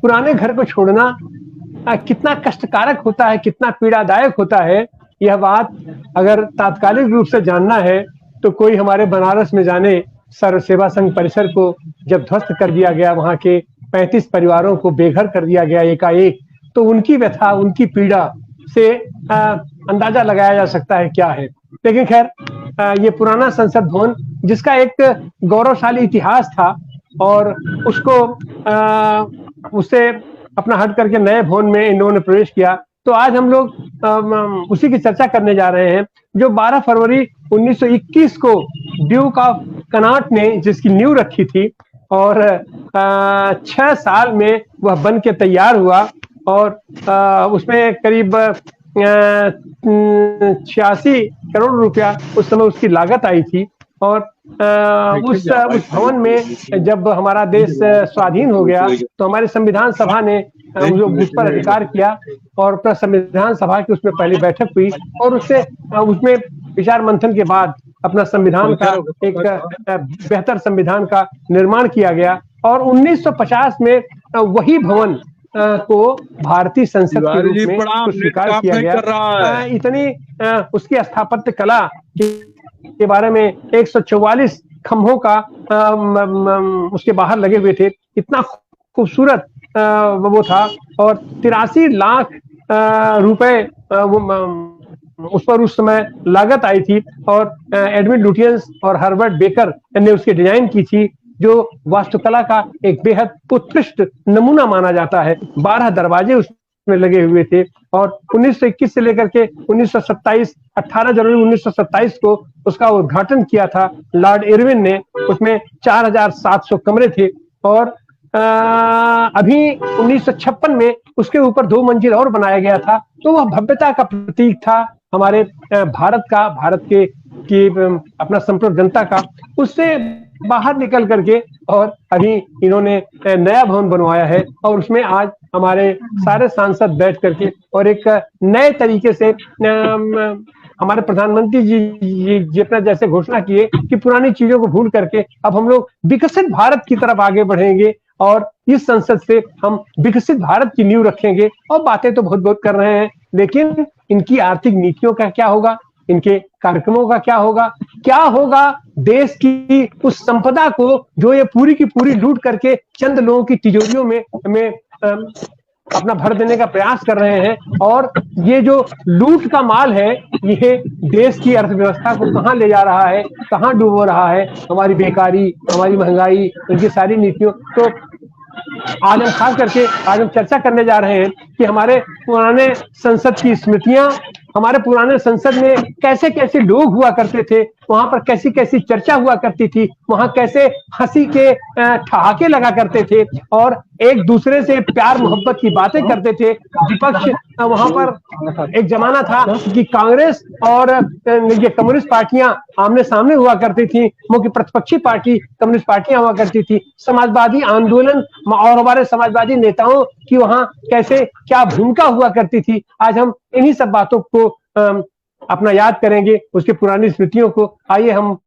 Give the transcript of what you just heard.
पुराने घर को छोड़ना कितना कष्टकारक होता है, कितना पीड़ादायक होता है, यह बात अगर तात्कालिक रूप से जानना है तो कोई हमारे बनारस में जाने। सर्व सेवा संघ परिसर को जब ध्वस्त कर दिया गया, वहां के 35 परिवारों को बेघर कर दिया गया एकाएक, तो उनकी व्यथा, उनकी पीड़ा से अंदाजा लगाया जा सकता है क्या है। लेकिन खैर, ये पुराना संसद भवन जिसका एक गौरवशाली इतिहास था और उसको उससे अपना हट करके नए भवन में इन्होंने प्रवेश किया, तो आज हम लोग उसी की चर्चा करने जा रहे हैं, जो 12 फरवरी 1921 को ड्यूक ऑफ कनॉट ने जिसकी नींव रखी थी और 6 साल में वह बन के तैयार हुआ और उसमें करीब 86 करोड़ रुपया उस समय उसकी लागत आई थी। और उस भवन में जब हमारा देश स्वाधीन हो गया तो हमारे संविधान सभा ने जो उस पर अधिकार किया और अपना संविधान सभा की उसमें पहली बैठक हुई और उसमें विचार मंथन के बाद अपना संविधान का एक बेहतर संविधान का निर्माण किया गया और 1950 में वही भवन को भारतीय संसद के रूप में स्वीकार किया गया। इतनी उसकी स्थापत्य कला के बारे में 144 खंभों का उसके बाहर लगे हुए थे, इतना खूबसूरत वो था और 83 लाख रुपए उस पर उस समय लागत आई थी और एडविन लुटियंस और हर्बर्ट बेकर ने उसकी डिजाइन की थी, जो वास्तुकला का एक बेहद उत्कृष्ट नमूना माना जाता है। 12 दरवाजे उसमें लगे हुए थे और 1921 से लेकर के 1927 18 जनवरी 1927 को उसका उद्घाटन किया था लॉर्ड इरविन ने। उसमें 4700 कमरे थे और अभी 1956 में उसके ऊपर 2 मंजिल और बनाया गया था, तो वह भव्यता का प्रतीक था हमारे भारत का, भारत की अपना संप्रभुत्व जनता का। उससे बाहर निकल करके और अभी इन्होंने नया भवन बनवाया है और उसमें आज हमारे सारे सांसद बैठ करके और एक नए तरीके से हमारे प्रधानमंत्री जी अपना जैसे घोषणा किए कि पुरानी चीजों को भूल करके अब हम लोग विकसित भारत की तरफ आगे बढ़ेंगे और इस संसद से हम विकसित भारत की नींव रखेंगे। और बातें तो बहुत बहुत कर रहे हैं, लेकिन इनकी आर्थिक नीतियों का क्या होगा, इनके कार्यक्रमों का क्या होगा देश की उस संपदा को जो ये पूरी की पूरी लूट करके चंद लोगों की तिजोरियों में अपना भर देने का प्रयास कर रहे हैं। और ये जो लूट का माल है ये देश की अर्थव्यवस्था को कहां ले जा रहा है, कहां डुबो रहा है, हमारी बेकारी, हमारी महंगाई, इनकी सारी नीतियों। तो आज हम खास करके आज हम चर्चा करने जा रहे हैं कि हमारे पुराने संसद की स्मृतियां, हमारे पुराने संसद में कैसे कैसे लोग हुआ करते थे, वहां पर कैसी कैसी चर्चा हुआ करती थी, वहां कैसे हंसी के ठहाके लगा करते थे और एक दूसरे से प्यार मोहब्बत की बातें करते थे। विपक्ष वहां पर एक जमाना था कि कांग्रेस और ये कम्युनिस्ट पार्टियां आमने सामने हुआ करती थी, मुख्य प्रतिपक्षी पार्टी कम्युनिस्ट पार्टियां हुआ करती थी। समाजवादी आंदोलन और हमारे समाजवादी नेताओं की वहां कैसे क्या भूमिका हुआ करती थी। आज हम इन्हीं सब बातों को अपना याद करेंगे, उसकी पुरानी स्मृतियों को। आइए हम